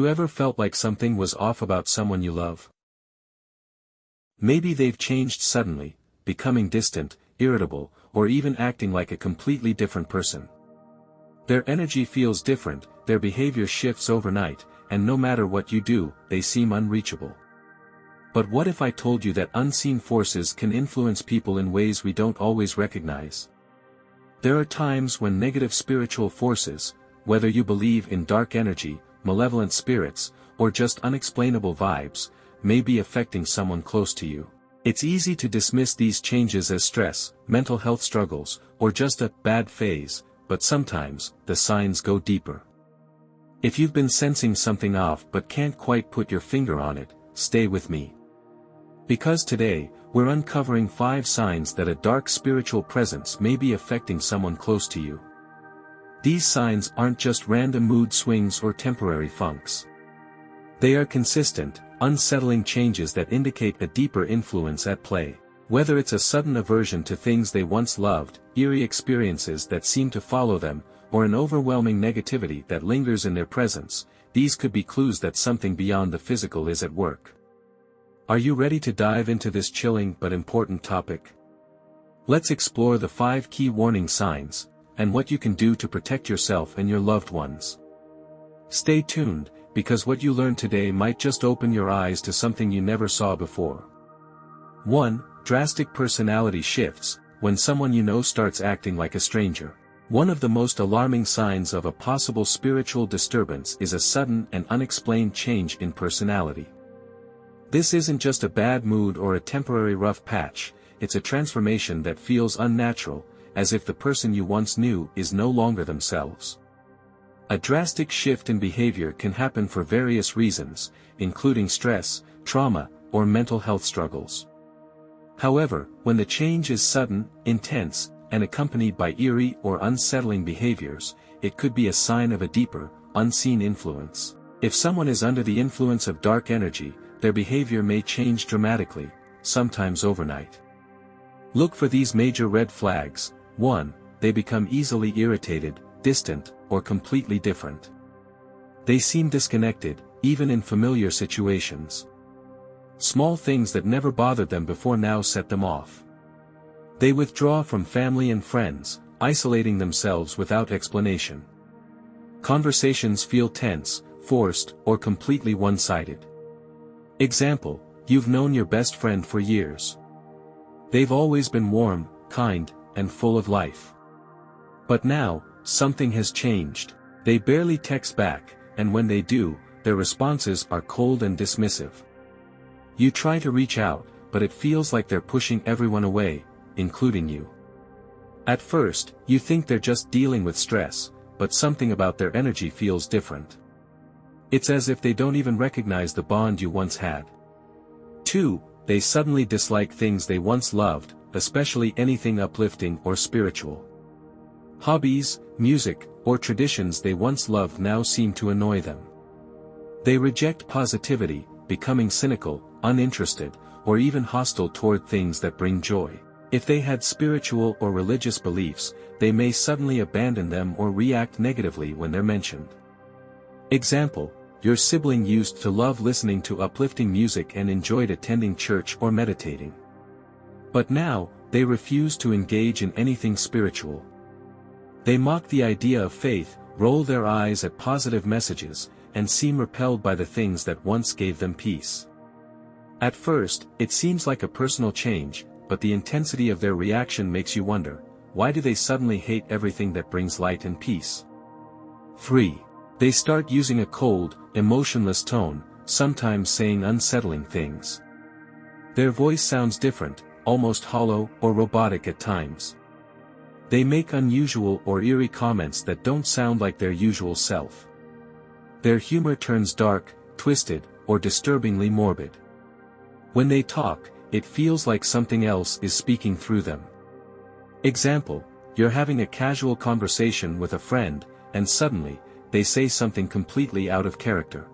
You ever felt like something was off about someone you love? Maybe they've changed suddenly, becoming distant, irritable, or even acting like a completely different person. Their energy feels different, their behavior shifts overnight, and no matter what you do, they seem unreachable. But what if I told you that unseen forces can influence people in ways we don't always recognize? There are times when negative spiritual forces, whether you believe in dark energy, malevolent spirits, or just unexplainable vibes, may be affecting someone close to you. It's easy to dismiss these changes as stress, mental health struggles, or just a bad phase, but sometimes, the signs go deeper. If you've been sensing something off but can't quite put your finger on it, stay with me. Because today, we're uncovering 5 signs that a dark spiritual presence may be affecting someone close to you. These signs aren't just random mood swings or temporary funks. They are consistent, unsettling changes that indicate a deeper influence at play. Whether it's a sudden aversion to things they once loved, eerie experiences that seem to follow them, or an overwhelming negativity that lingers in their presence, these could be clues that something beyond the physical is at work. Are you ready to dive into this chilling but important topic? Let's explore the 5 key warning signs, and what you can do to protect yourself and your loved ones. Stay tuned, because what you learn today might just open your eyes to something you never saw before. 1. Drastic personality shifts, when someone you know starts acting like a stranger. One of the most alarming signs of a possible spiritual disturbance is a sudden and unexplained change in personality. This isn't just a bad mood or a temporary rough patch, it's a transformation that feels unnatural, as if the person you once knew is no longer themselves. A drastic shift in behavior can happen for various reasons, including stress, trauma, or mental health struggles. However, when the change is sudden, intense, and accompanied by eerie or unsettling behaviors, it could be a sign of a deeper, unseen influence. If someone is under the influence of dark energy, their behavior may change dramatically, sometimes overnight. Look for these major red flags. 1. They become easily irritated, distant, or completely different. They seem disconnected, even in familiar situations. Small things that never bothered them before now set them off. They withdraw from family and friends, isolating themselves without explanation. Conversations feel tense, forced, or completely one-sided. Example: you've known your best friend for years. They've always been warm, kind, and full of life. But now, something has changed. They barely text back, and when they do, their responses are cold and dismissive. You try to reach out, but it feels like they're pushing everyone away, including you. At first, you think they're just dealing with stress, but something about their energy feels different. It's as if they don't even recognize the bond you once had. 2. They suddenly dislike things they once loved, especially anything uplifting or spiritual. Hobbies, music, or traditions they once loved now seem to annoy them. They reject positivity, becoming cynical, uninterested, or even hostile toward things that bring joy. If they had spiritual or religious beliefs, they may suddenly abandon them or react negatively when they're mentioned. Example: your sibling used to love listening to uplifting music and enjoyed attending church or meditating. But now, they refuse to engage in anything spiritual. They mock the idea of faith, roll their eyes at positive messages, and seem repelled by the things that once gave them peace. At first, it seems like a personal change, but the intensity of their reaction makes you wonder, why do they suddenly hate everything that brings light and peace? 3. They start using a cold, emotionless tone, sometimes saying unsettling things. Their voice sounds different, almost hollow or robotic at times. They make unusual or eerie comments that don't sound like their usual self. Their humor turns dark, twisted, or disturbingly morbid. When they talk, it feels like something else is speaking through them. Example: you're having a casual conversation with a friend, and suddenly, they say something completely out of character.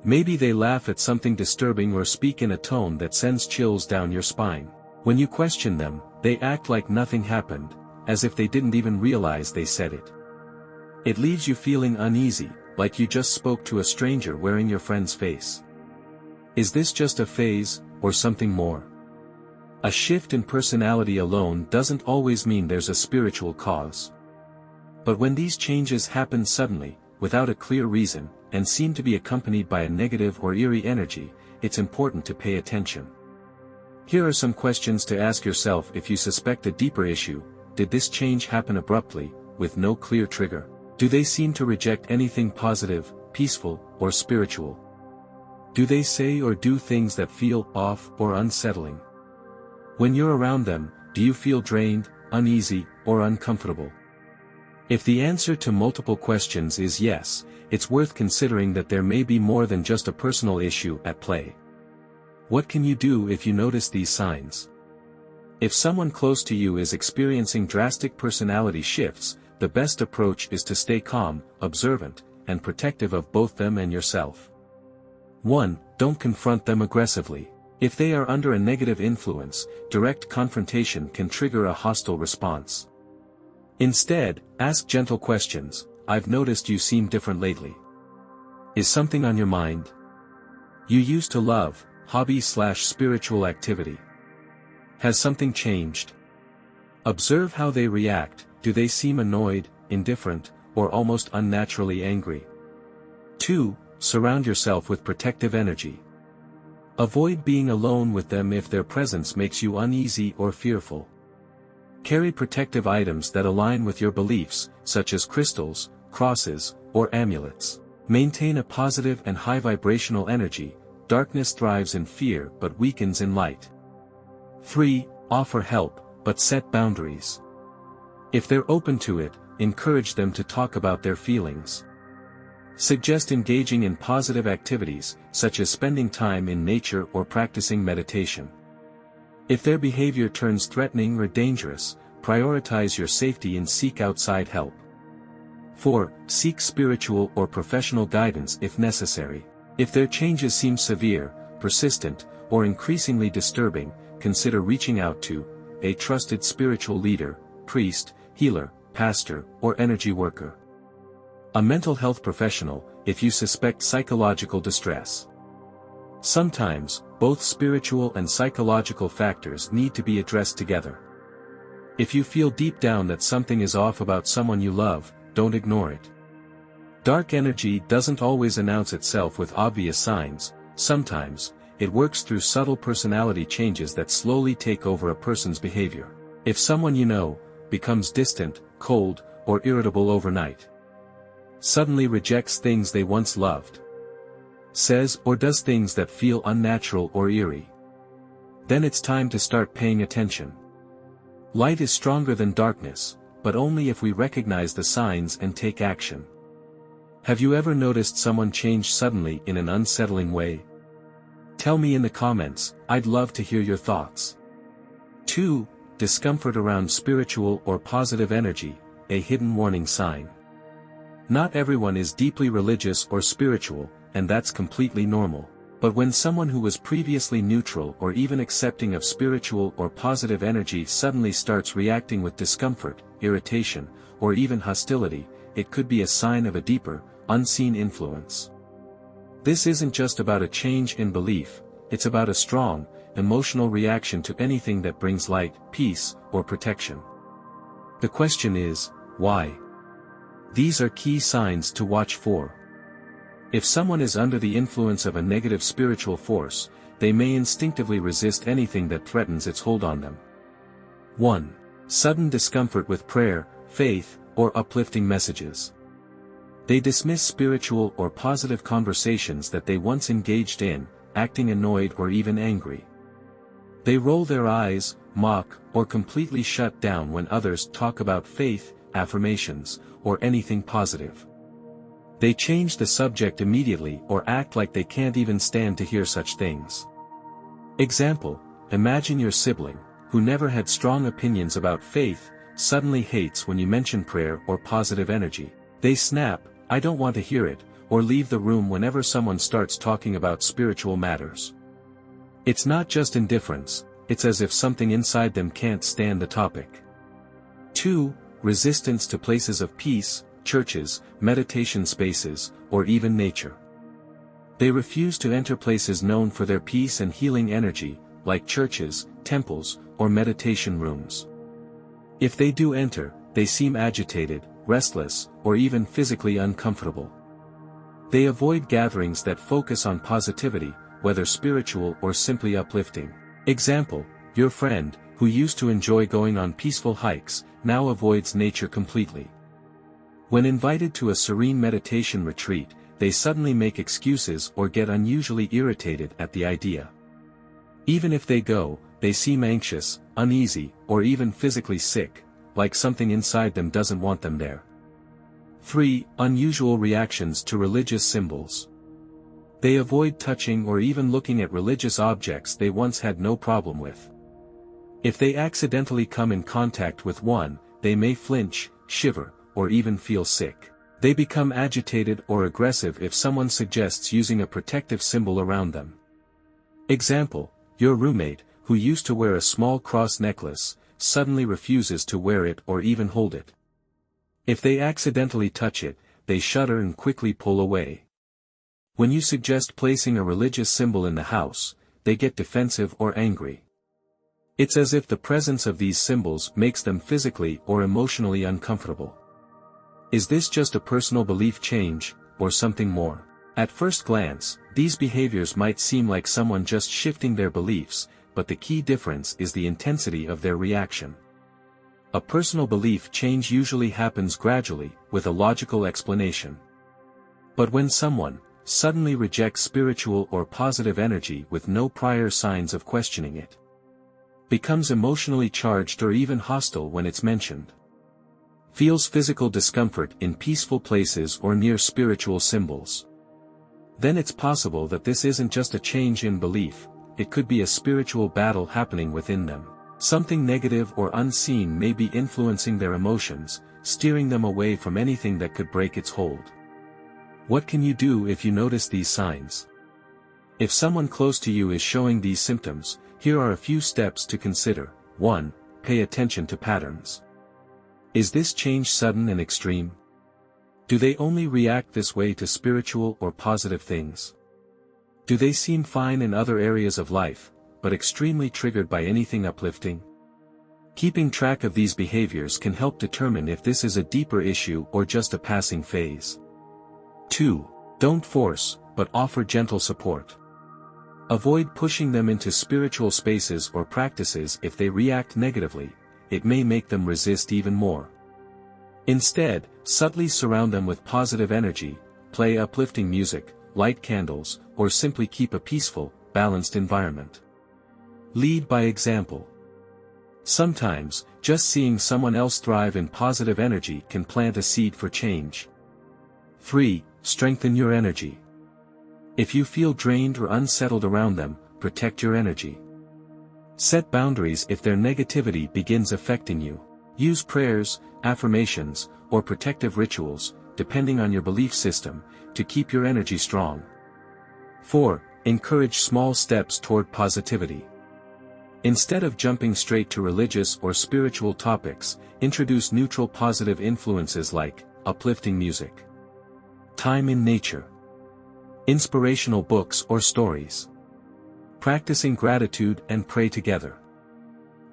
Maybe they laugh at something disturbing or speak in a tone that sends chills down your spine. When you question them, they act like nothing happened, as if they didn't even realize they said it. It leaves you feeling uneasy, like you just spoke to a stranger wearing your friend's face. Is this just a phase, or something more? A shift in personality alone doesn't always mean there's a spiritual cause. But when these changes happen suddenly, without a clear reason, and seem to be accompanied by a negative or eerie energy, it's important to pay attention. Here are some questions to ask yourself if you suspect a deeper issue. Did this change happen abruptly, with no clear trigger? Do they seem to reject anything positive, peaceful, or spiritual? Do they say or do things that feel off or unsettling? When you're around them, do you feel drained, uneasy, or uncomfortable? If the answer to multiple questions is yes, it's worth considering that there may be more than just a personal issue at play. What can you do if you notice these signs? If someone close to you is experiencing drastic personality shifts, the best approach is to stay calm, observant, and protective of both them and yourself. 1. Don't confront them aggressively. If they are under a negative influence, direct confrontation can trigger a hostile response. Instead, ask gentle questions. I've noticed you seem different lately. Is something on your mind? You used to love, hobby/spiritual activity. Has something changed? Observe how they react. Do they seem annoyed, indifferent, or almost unnaturally angry? 2. Surround yourself with protective energy. Avoid being alone with them if their presence makes you uneasy or fearful. Carry protective items that align with your beliefs, such as crystals, crosses, or amulets. Maintain a positive and high vibrational energy. Darkness thrives in fear but weakens in light. 3. Offer help, but set boundaries. If they're open to it, encourage them to talk about their feelings. Suggest engaging in positive activities, such as spending time in nature or practicing meditation. If their behavior turns threatening or dangerous, prioritize your safety and seek outside help. 4. Seek spiritual or professional guidance if necessary. If their changes seem severe, persistent, or increasingly disturbing, consider reaching out to a trusted spiritual leader, priest, healer, pastor, or energy worker. A mental health professional, if you suspect psychological distress. Sometimes, both spiritual and psychological factors need to be addressed together. If you feel deep down that something is off about someone you love, don't ignore it. Dark energy doesn't always announce itself with obvious signs. Sometimes, it works through subtle personality changes that slowly take over a person's behavior. If someone you know becomes distant, cold, or irritable overnight, suddenly rejects things they once loved, says or does things that feel unnatural or eerie, then it's time to start paying attention. Light is stronger than darkness, but only if we recognize the signs and take action. Have you ever noticed someone change suddenly in an unsettling way? Tell me in the comments. I'd love to hear your thoughts. 2. Discomfort around spiritual or positive energy, a hidden warning sign. Not everyone is deeply religious or spiritual, and that's completely normal. But when someone who was previously neutral or even accepting of spiritual or positive energy suddenly starts reacting with discomfort, irritation, or even hostility, it could be a sign of a deeper, unseen influence. This isn't just about a change in belief, it's about a strong, emotional reaction to anything that brings light, peace, or protection. The question is, why? These are key signs to watch for. If someone is under the influence of a negative spiritual force, they may instinctively resist anything that threatens its hold on them. 1. Sudden discomfort with prayer, faith, or uplifting messages. They dismiss spiritual or positive conversations that they once engaged in, acting annoyed or even angry. They roll their eyes, mock, or completely shut down when others talk about faith, affirmations, or anything positive. They change the subject immediately or act like they can't even stand to hear such things. Example: imagine your sibling, who never had strong opinions about faith, suddenly hates when you mention prayer or positive energy. They snap, "I don't want to hear it," or leave the room whenever someone starts talking about spiritual matters. It's not just indifference, it's as if something inside them can't stand the topic. 2. Resistance to places of peace, churches, meditation spaces, or even nature. They refuse to enter places known for their peace and healing energy, like churches, temples, or meditation rooms. If they do enter, they seem agitated, restless, or even physically uncomfortable. They avoid gatherings that focus on positivity, whether spiritual or simply uplifting. Example, your friend, who used to enjoy going on peaceful hikes, now avoids nature completely. When invited to a serene meditation retreat, they suddenly make excuses or get unusually irritated at the idea. Even if they go, they seem anxious, uneasy, or even physically sick, like something inside them doesn't want them there. 3. Unusual reactions to religious symbols. They avoid touching or even looking at religious objects they once had no problem with. If they accidentally come in contact with one, they may flinch, shiver, or even feel sick. They become agitated or aggressive if someone suggests using a protective symbol around them. Example, your roommate, who used to wear a small cross necklace, suddenly refuses to wear it or even hold it. If they accidentally touch it, they shudder and quickly pull away. When you suggest placing a religious symbol in the house, they get defensive or angry. It's as if the presence of these symbols makes them physically or emotionally uncomfortable. Is this just a personal belief change, or something more? At first glance, these behaviors might seem like someone just shifting their beliefs, but the key difference is the intensity of their reaction. A personal belief change usually happens gradually, with a logical explanation. But when someone suddenly rejects spiritual or positive energy with no prior signs of questioning it, becomes emotionally charged or even hostile when it's mentioned, feels physical discomfort in peaceful places or near spiritual symbols, then it's possible that this isn't just a change in belief, it could be a spiritual battle happening within them. Something negative or unseen may be influencing their emotions, steering them away from anything that could break its hold. What can you do if you notice these signs? If someone close to you is showing these symptoms, here are a few steps to consider. 1. Pay attention to patterns. Is this change sudden and extreme? Do they only react this way to spiritual or positive things? Do they seem fine in other areas of life, but extremely triggered by anything uplifting? Keeping track of these behaviors can help determine if this is a deeper issue or just a passing phase. 2. Don't force, but offer gentle support. Avoid pushing them into spiritual spaces or practices if they react negatively, it may make them resist even more. Instead, subtly surround them with positive energy, play uplifting music, light candles, or simply keep a peaceful, balanced environment. Lead by example. Sometimes, just seeing someone else thrive in positive energy can plant a seed for change. 3. Strengthen your energy. If you feel drained or unsettled around them, protect your energy. Set boundaries if their negativity begins affecting you. Use prayers, affirmations, or protective rituals, depending on your belief system, to keep your energy strong. 4. Encourage small steps toward positivity. Instead of jumping straight to religious or spiritual topics, introduce neutral positive influences like uplifting music, time in nature, inspirational books or stories, practicing gratitude and pray together.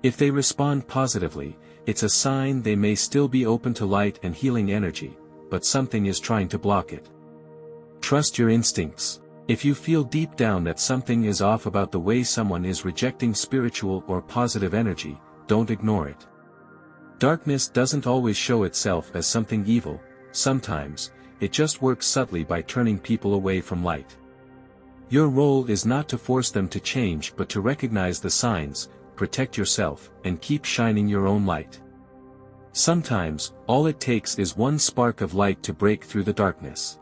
If they respond positively, it's a sign they may still be open to light and healing energy, but something is trying to block it. Trust your instincts. If you feel deep down that something is off about the way someone is rejecting spiritual or positive energy, don't ignore it. Darkness doesn't always show itself as something evil, sometimes, it just works subtly by turning people away from light. Your role is not to force them to change but to recognize the signs, protect yourself, and keep shining your own light. Sometimes, all it takes is one spark of light to break through the darkness.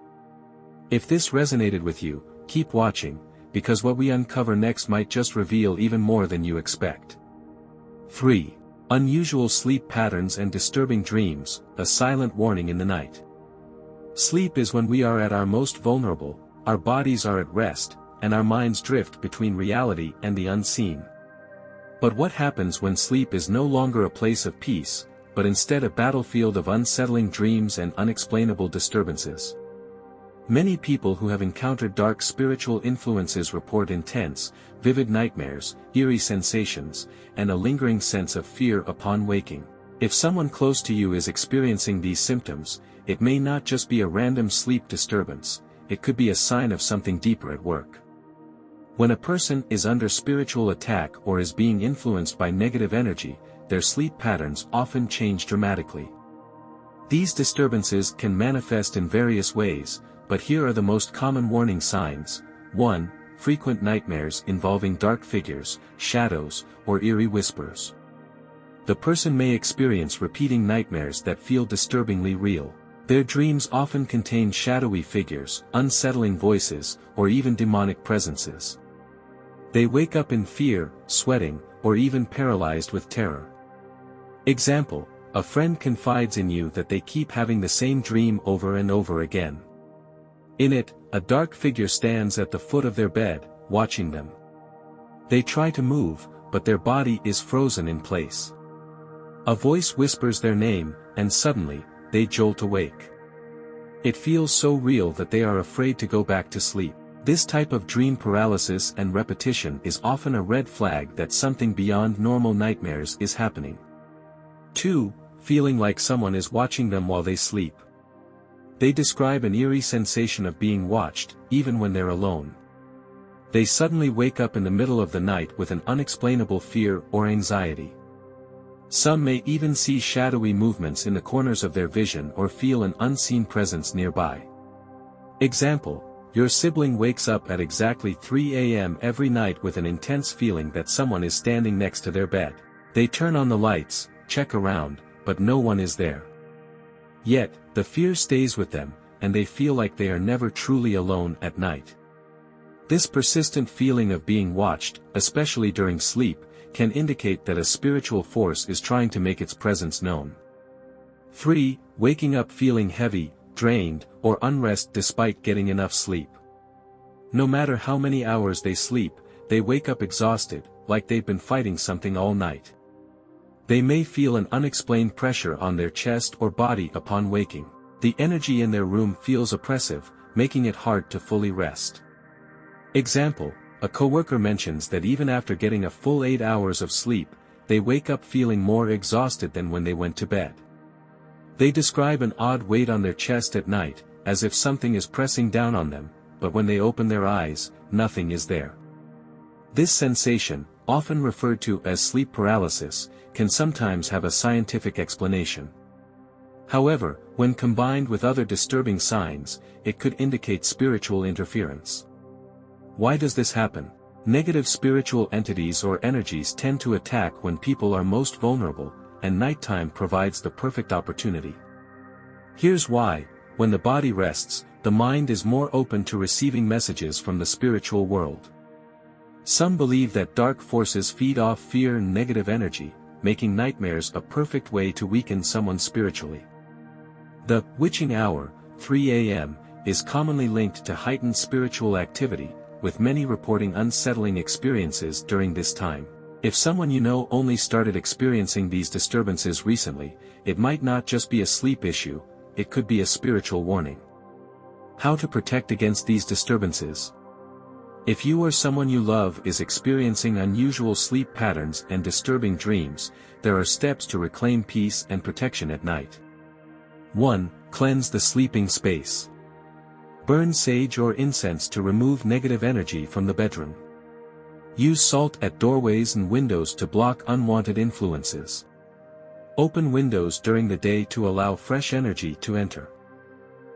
If this resonated with you, keep watching, because what we uncover next might just reveal even more than you expect. 3. Unusual sleep patterns and disturbing dreams, a silent warning in the night. Sleep is when we are at our most vulnerable, our bodies are at rest, and our minds drift between reality and the unseen. But what happens when sleep is no longer a place of peace, but instead a battlefield of unsettling dreams and unexplainable disturbances. Many people who have encountered dark spiritual influences report intense, vivid nightmares, eerie sensations, and a lingering sense of fear upon waking. If someone close to you is experiencing these symptoms, it may not just be a random sleep disturbance, it could be a sign of something deeper at work. When a person is under spiritual attack or is being influenced by negative energy, their sleep patterns often change dramatically. These disturbances can manifest in various ways, but here are the most common warning signs. 1. Frequent nightmares involving dark figures, shadows, or eerie whispers. The person may experience repeating nightmares that feel disturbingly real. Their dreams often contain shadowy figures, unsettling voices, or even demonic presences. They wake up in fear, sweating, or even paralyzed with terror. Example: a friend confides in you that they keep having the same dream over and over again. In it, a dark figure stands at the foot of their bed, watching them. They try to move, but their body is frozen in place. A voice whispers their name, and suddenly, they jolt awake. It feels so real that they are afraid to go back to sleep. This type of dream paralysis and repetition is often a red flag that something beyond normal nightmares is happening. 2. Feeling like someone is watching them while they sleep. They describe an eerie sensation of being watched, even when they're alone. They suddenly wake up in the middle of the night with an unexplainable fear or anxiety. Some may even see shadowy movements in the corners of their vision or feel an unseen presence nearby. Example: your sibling wakes up at exactly 3 a.m. every night with an intense feeling that someone is standing next to their bed. They turn on the lights, check around, but no one is there. Yet, the fear stays with them, and they feel like they are never truly alone at night. This persistent feeling of being watched, especially during sleep, can indicate that a spiritual force is trying to make its presence known. 3. Waking up feeling heavy, drained, or unrest despite getting enough sleep. No matter how many hours they sleep, they wake up exhausted, like they've been fighting something all night. They may feel an unexplained pressure on their chest or body upon waking. The energy in their room feels oppressive, making it hard to fully rest. Example: a coworker mentions that even after getting a full 8 hours of sleep, they wake up feeling more exhausted than when they went to bed. They describe an odd weight on their chest at night, as if something is pressing down on them, but when they open their eyes, nothing is there. This sensation, often referred to as sleep paralysis, can sometimes have a scientific explanation. However, when combined with other disturbing signs, it could indicate spiritual interference. Why does this happen? Negative spiritual entities or energies tend to attack when people are most vulnerable, and nighttime provides the perfect opportunity. Here's why: when the body rests, the mind is more open to receiving messages from the spiritual world. Some believe that dark forces feed off fear and negative energy, making nightmares a perfect way to weaken someone spiritually. The witching hour, 3 a.m., is commonly linked to heightened spiritual activity, with many reporting unsettling experiences during this time. If someone you know only started experiencing these disturbances recently, it might not just be a sleep issue, it could be a spiritual warning. How to protect against these disturbances? If you or someone you love is experiencing unusual sleep patterns and disturbing dreams, there are steps to reclaim peace and protection at night. 1. Cleanse the sleeping space. Burn sage or incense to remove negative energy from the bedroom. Use salt at doorways and windows to block unwanted influences. Open windows during the day to allow fresh energy to enter.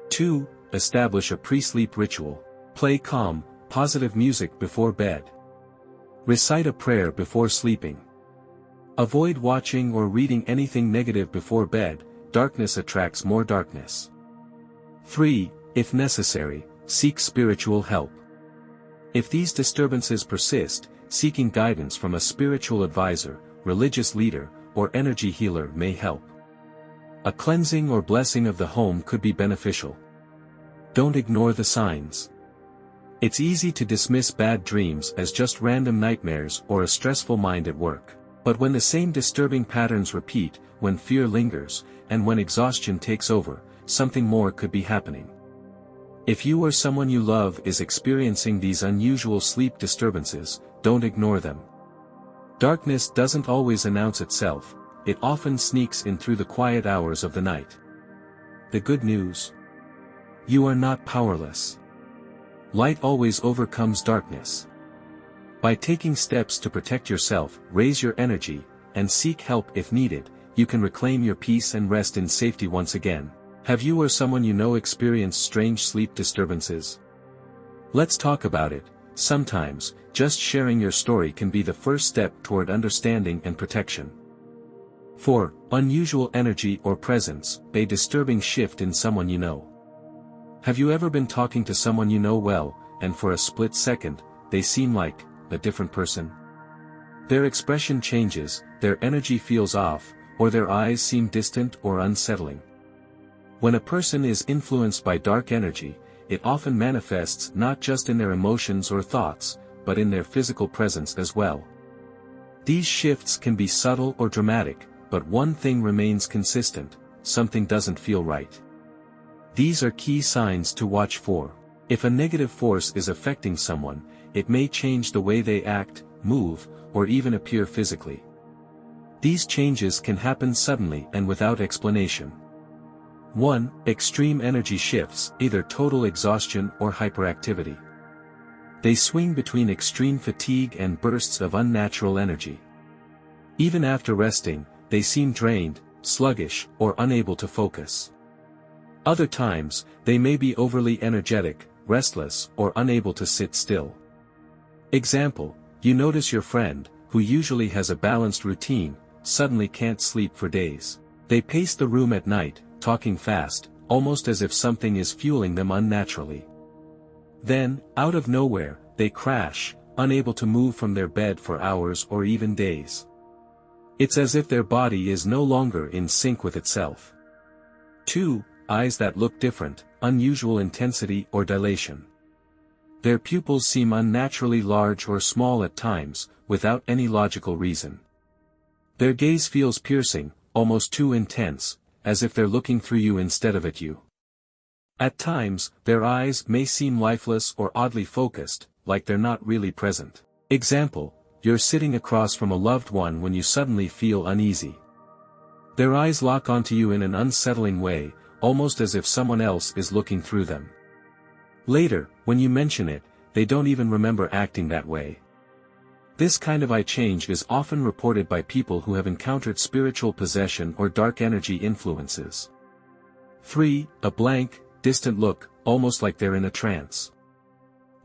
2. Establish a pre-sleep ritual. Play calm, positive music before bed. Recite a prayer before sleeping. Avoid watching or reading anything negative before bed. Darkness attracts more darkness. 3. If necessary, seek spiritual help. If these disturbances persist, seeking guidance from a spiritual advisor, religious leader, or energy healer may help. A cleansing or blessing of the home could be beneficial. Don't ignore the signs. It's easy to dismiss bad dreams as just random nightmares or a stressful mind at work. But when the same disturbing patterns repeat, when fear lingers, and when exhaustion takes over, something more could be happening. If you or someone you love is experiencing these unusual sleep disturbances, don't ignore them. Darkness doesn't always announce itself, it often sneaks in through the quiet hours of the night. The good news? You are not powerless. Light always overcomes darkness. By taking steps to protect yourself, raise your energy, and seek help if needed, you can reclaim your peace and rest in safety once again. Have you or someone you know experienced strange sleep disturbances? Let's talk about it. Sometimes, just sharing your story can be the first step toward understanding and protection. 4. Unusual energy or presence, a disturbing shift in someone you know. Have you ever been talking to someone you know well, and for a split second, they seem like a different person? Their expression changes, their energy feels off, or their eyes seem distant or unsettling. When a person is influenced by dark energy, it often manifests not just in their emotions or thoughts, but in their physical presence as well. These shifts can be subtle or dramatic, but one thing remains consistent: something doesn't feel right. These are key signs to watch for. If a negative force is affecting someone, it may change the way they act, move, or even appear physically. These changes can happen suddenly and without explanation. 1. Extreme energy shifts, either total exhaustion or hyperactivity. They swing between extreme fatigue and bursts of unnatural energy. Even after resting, they seem drained, sluggish, or unable to focus. Other times, they may be overly energetic, restless, or unable to sit still. Example: you notice your friend, who usually has a balanced routine, suddenly can't sleep for days. They pace the room at night, talking fast, almost as if something is fueling them unnaturally. Then, out of nowhere, they crash, unable to move from their bed for hours or even days. It's as if their body is no longer in sync with itself. 2. Eyes that look different, unusual intensity or dilation. Their pupils seem unnaturally large or small at times, without any logical reason. Their gaze feels piercing, almost too intense, as if they're looking through you instead of at you. At times, their eyes may seem lifeless or oddly focused, like they're not really present. Example: you're sitting across from a loved one when you suddenly feel uneasy. Their eyes lock onto you in an unsettling way, almost as if someone else is looking through them. Later, when you mention it, they don't even remember acting that way. This kind of eye change is often reported by people who have encountered spiritual possession or dark energy influences. 3. A blank, distant look, almost like they're in a trance.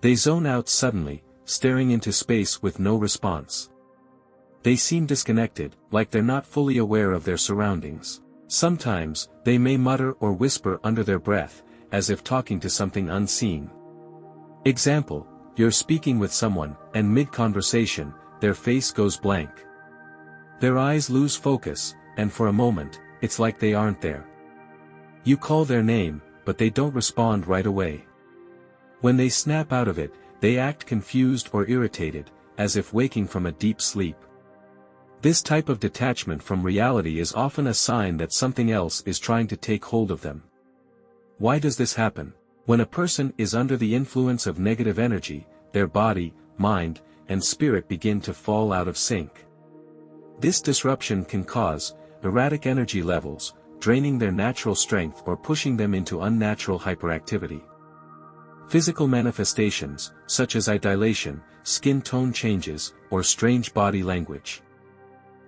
They zone out suddenly, staring into space with no response. They seem disconnected, like they're not fully aware of their surroundings. Sometimes, they may mutter or whisper under their breath, as if talking to something unseen. Example: you're speaking with someone, and mid-conversation, their face goes blank. Their eyes lose focus, and for a moment, it's like they aren't there. You call their name, but they don't respond right away. When they snap out of it, they act confused or irritated, as if waking from a deep sleep. This type of detachment from reality is often a sign that something else is trying to take hold of them. Why does this happen? When a person is under the influence of negative energy, their body, mind, and spirit begin to fall out of sync. This disruption can cause erratic energy levels, draining their natural strength or pushing them into unnatural hyperactivity. Physical manifestations, such as eye dilation, skin tone changes, or strange body language.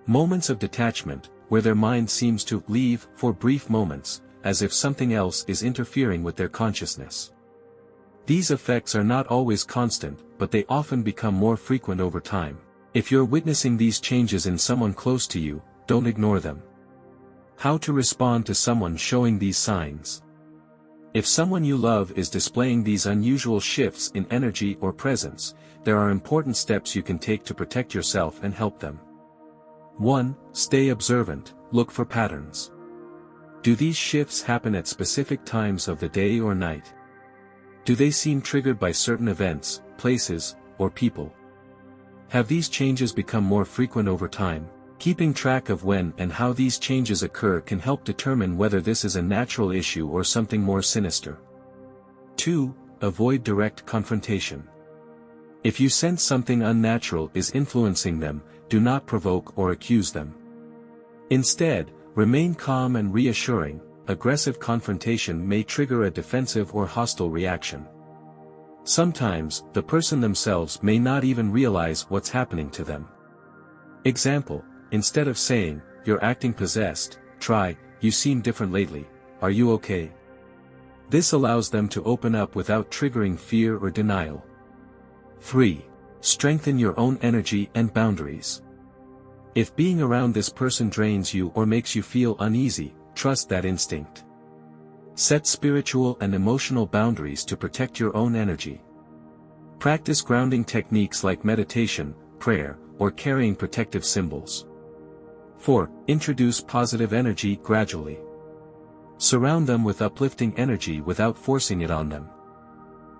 Moments of detachment, where their mind seems to leave for brief moments, as if something else is interfering with their consciousness. These effects are not always constant, but they often become more frequent over time. If you're witnessing these changes in someone close to you, don't ignore them. How to respond to someone showing these signs? If someone you love is displaying these unusual shifts in energy or presence, there are important steps you can take to protect yourself and help them. 1. Stay observant, look for patterns. Do these shifts happen at specific times of the day or night? Do they seem triggered by certain events, places, or people? Have these changes become more frequent over time? Keeping track of when and how these changes occur can help determine whether this is a natural issue or something more sinister. 2. Avoid direct confrontation. If you sense something unnatural is influencing them, do not provoke or accuse them. Instead, remain calm and reassuring. Aggressive confrontation may trigger a defensive or hostile reaction. Sometimes, the person themselves may not even realize what's happening to them. Example, instead of saying, "You're acting possessed," try, "You seem different lately, are you okay?" This allows them to open up without triggering fear or denial. 3. Strengthen your own energy and boundaries. If being around this person drains you or makes you feel uneasy, trust that instinct. Set spiritual and emotional boundaries to protect your own energy. Practice grounding techniques like meditation, prayer, or carrying protective symbols. 4. Introduce positive energy gradually. Surround them with uplifting energy without forcing it on them.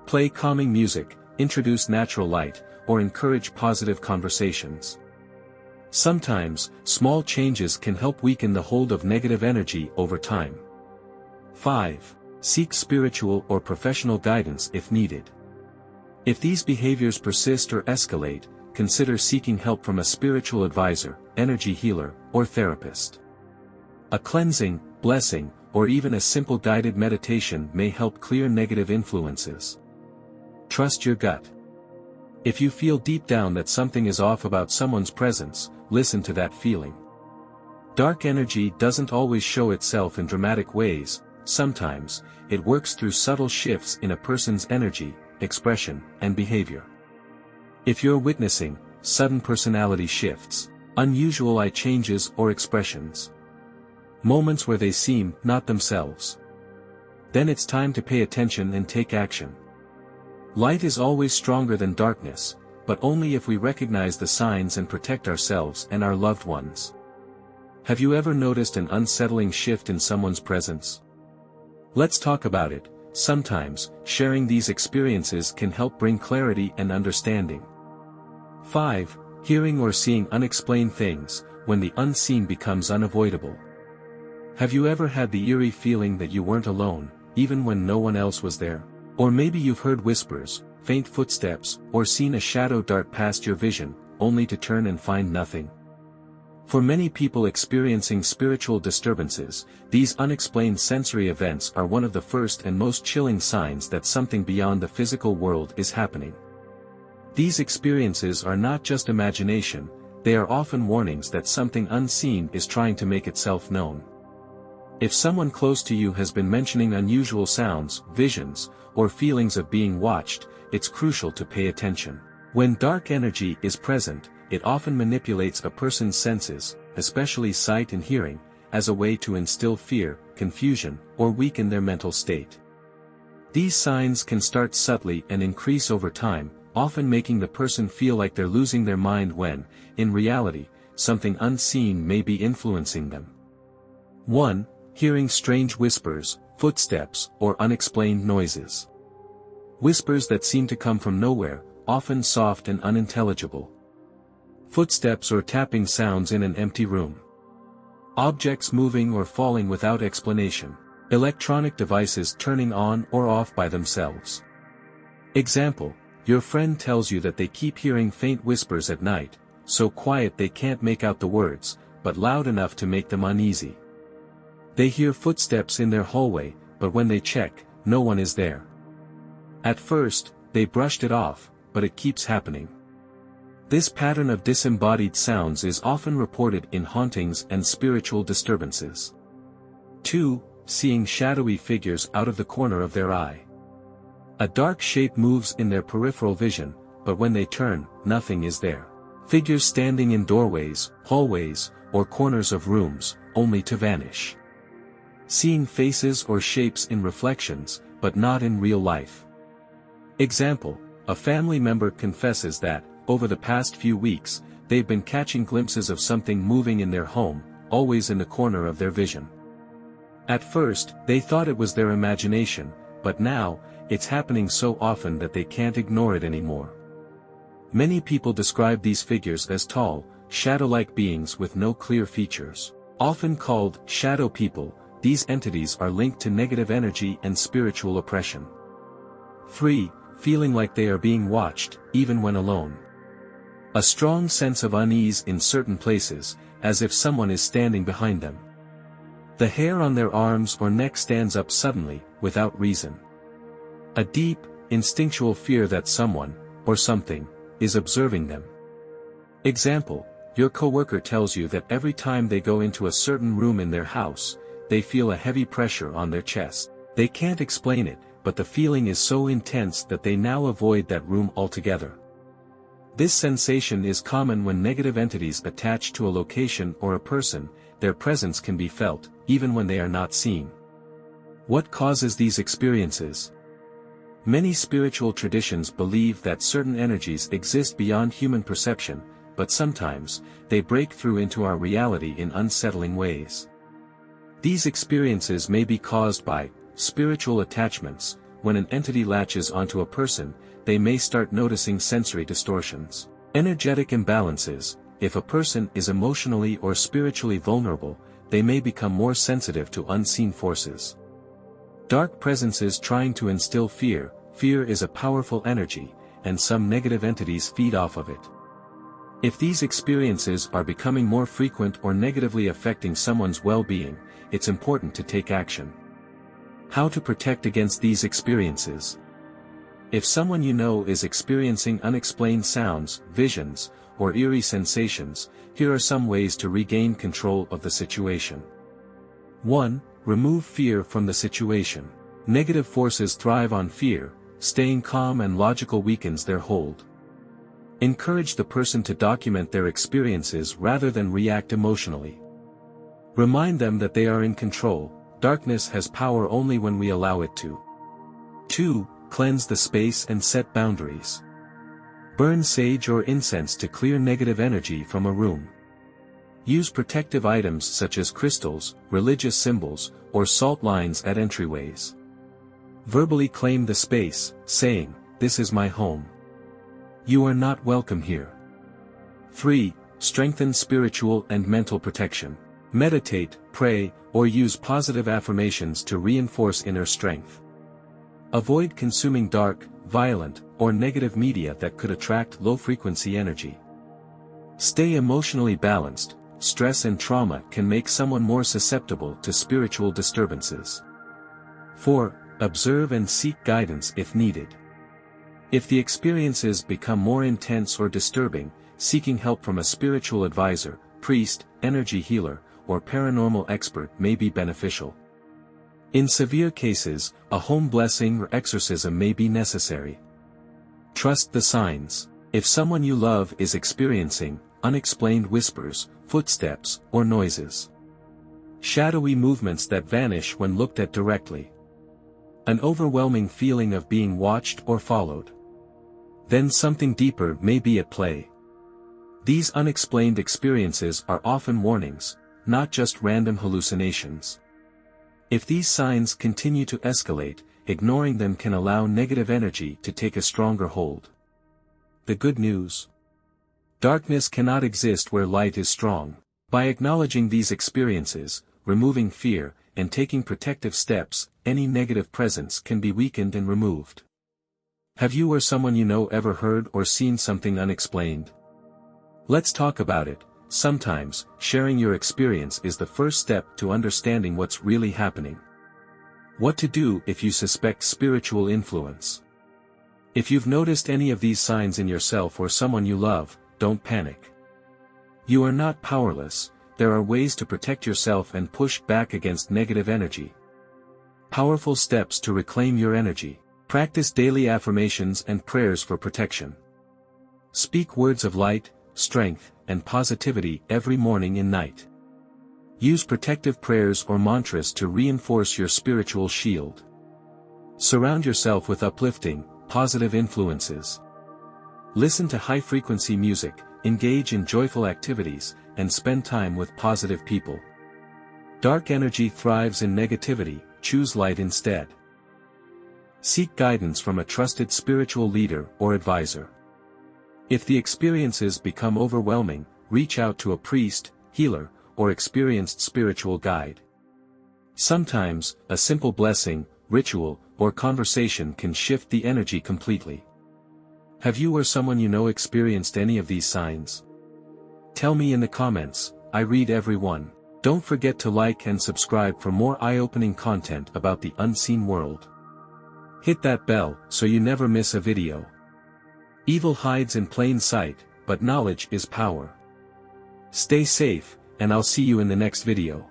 Play calming music, introduce natural light, or encourage positive conversations. Sometimes, small changes can help weaken the hold of negative energy over time. 5. Seek spiritual or professional guidance if needed. If these behaviors persist or escalate, consider seeking help from a spiritual advisor, energy healer, or therapist. A cleansing, blessing, or even a simple guided meditation may help clear negative influences. Trust your gut. If you feel deep down that something is off about someone's presence, listen to that feeling. Dark energy doesn't always show itself in dramatic ways. Sometimes, it works through subtle shifts in a person's energy, expression, and behavior. If you're witnessing sudden personality shifts, unusual eye changes or expressions, moments where they seem not themselves, then it's time to pay attention and take action. Light is always stronger than darkness, but only if we recognize the signs and protect ourselves and our loved ones. Have you ever noticed an unsettling shift in someone's presence? Let's talk about it. Sometimes, sharing these experiences can help bring clarity and understanding. 5. Hearing or seeing unexplained things, when the unseen becomes unavoidable. Have you ever had the eerie feeling that you weren't alone, even when no one else was there? Or maybe you've heard whispers, faint footsteps, or seen a shadow dart past your vision, only to turn and find nothing. For many people experiencing spiritual disturbances, these unexplained sensory events are one of the first and most chilling signs that something beyond the physical world is happening. These experiences are not just imagination, they are often warnings that something unseen is trying to make itself known. If someone close to you has been mentioning unusual sounds, visions, or feelings of being watched, it's crucial to pay attention. When dark energy is present, it often manipulates a person's senses, especially sight and hearing, as a way to instill fear, confusion, or weaken their mental state. These signs can start subtly and increase over time, often making the person feel like they're losing their mind when, in reality, something unseen may be influencing them. 1. Hearing strange whispers, footsteps, or unexplained noises. Whispers that seem to come from nowhere, often soft and unintelligible. Footsteps or tapping sounds in an empty room. Objects moving or falling without explanation. Electronic devices turning on or off by themselves. Example, your friend tells you that they keep hearing faint whispers at night, so quiet they can't make out the words, but loud enough to make them uneasy. They hear footsteps in their hallway, but when they check, no one is there. At first, they brushed it off, but it keeps happening. This pattern of disembodied sounds is often reported in hauntings and spiritual disturbances. 2. Seeing shadowy figures out of the corner of their eye. A dark shape moves in their peripheral vision, but when they turn, nothing is there. Figures standing in doorways, hallways, or corners of rooms, only to vanish. Seeing faces or shapes in reflections, but not in real life. Example, a family member confesses that, over the past few weeks, they've been catching glimpses of something moving in their home, always in the corner of their vision. At first, they thought it was their imagination, but now, it's happening so often that they can't ignore it anymore. Many people describe these figures as tall, shadow-like beings with no clear features. Often called shadow people, these entities are linked to negative energy and spiritual oppression. 3. Feeling like they are being watched, even when alone. A strong sense of unease in certain places, as if someone is standing behind them. The hair on their arms or neck stands up suddenly, without reason. A deep, instinctual fear that someone, or something, is observing them. Example: your coworker tells you that every time they go into a certain room in their house, they feel a heavy pressure on their chest. They can't explain it, but the feeling is so intense that they now avoid that room altogether. This sensation is common when negative entities attach to a location or a person. Their presence can be felt, even when they are not seen. What causes these experiences? Many spiritual traditions believe that certain energies exist beyond human perception, but sometimes, they break through into our reality in unsettling ways. These experiences may be caused by spiritual attachments. When an entity latches onto a person, they may start noticing sensory distortions. Energetic imbalances: if a person is emotionally or spiritually vulnerable, they may become more sensitive to unseen forces. Dark presences trying to instill fear. Fear is a powerful energy, and some negative entities feed off of it. If these experiences are becoming more frequent or negatively affecting someone's well-being, it's important to take action. How to protect against these experiences? If someone you know is experiencing unexplained sounds, visions, or eerie sensations, here are some ways to regain control of the situation. 1. Remove fear from the situation. Negative forces thrive on fear. Staying calm and logical weakens their hold. Encourage the person to document their experiences rather than react emotionally. Remind them that they are in control. Darkness has power only when we allow it to. 2. Cleanse the space and set boundaries. Burn sage or incense to clear negative energy from a room. Use protective items such as crystals, religious symbols, or salt lines at entryways. Verbally claim the space, saying, "This is my home. You are not welcome here." 3. Strengthen spiritual and mental protection. Meditate, pray, or use positive affirmations to reinforce inner strength. Avoid consuming dark, violent, or negative media that could attract low-frequency energy. Stay emotionally balanced. Stress and trauma can make someone more susceptible to spiritual disturbances. 4. Observe and seek guidance if needed. If the experiences become more intense or disturbing, seeking help from a spiritual advisor, priest, energy healer, or paranormal expert may be beneficial. In severe cases, a home blessing or exorcism may be necessary. Trust the signs. If someone you love is experiencing unexplained whispers, footsteps, or noises, shadowy movements that vanish when looked at directly, an overwhelming feeling of being watched or followed, then something deeper may be at play. These unexplained experiences are often warnings, not just random hallucinations. If these signs continue to escalate, ignoring them can allow negative energy to take a stronger hold. The good news: darkness cannot exist where light is strong. By acknowledging these experiences, removing fear, and taking protective steps, any negative presence can be weakened and removed. Have you or someone you know ever heard or seen something unexplained? Let's talk about it. Sometimes, sharing your experience is the first step to understanding what's really happening. What to do if you suspect spiritual influence. If you've noticed any of these signs in yourself or someone you love, don't panic. You are not powerless. There are ways to protect yourself and push back against negative energy. Powerful steps to reclaim your energy. Practice daily affirmations and prayers for protection. Speak words of light, strength, and positivity every morning and night. Use protective prayers or mantras to reinforce your spiritual shield. Surround yourself with uplifting, positive influences. Listen to high-frequency music, engage in joyful activities, and spend time with positive people. Dark energy thrives in negativity. Choose light instead. Seek guidance from a trusted spiritual leader or advisor. If the experiences become overwhelming, reach out to a priest, healer, or experienced spiritual guide. Sometimes, a simple blessing, ritual, or conversation can shift the energy completely. Have you or someone you know experienced any of these signs? Tell me in the comments, I read every one. Don't forget to like and subscribe for more eye-opening content about the unseen world. Hit that bell so you never miss a video. Evil hides in plain sight, but knowledge is power. Stay safe, and I'll see you in the next video.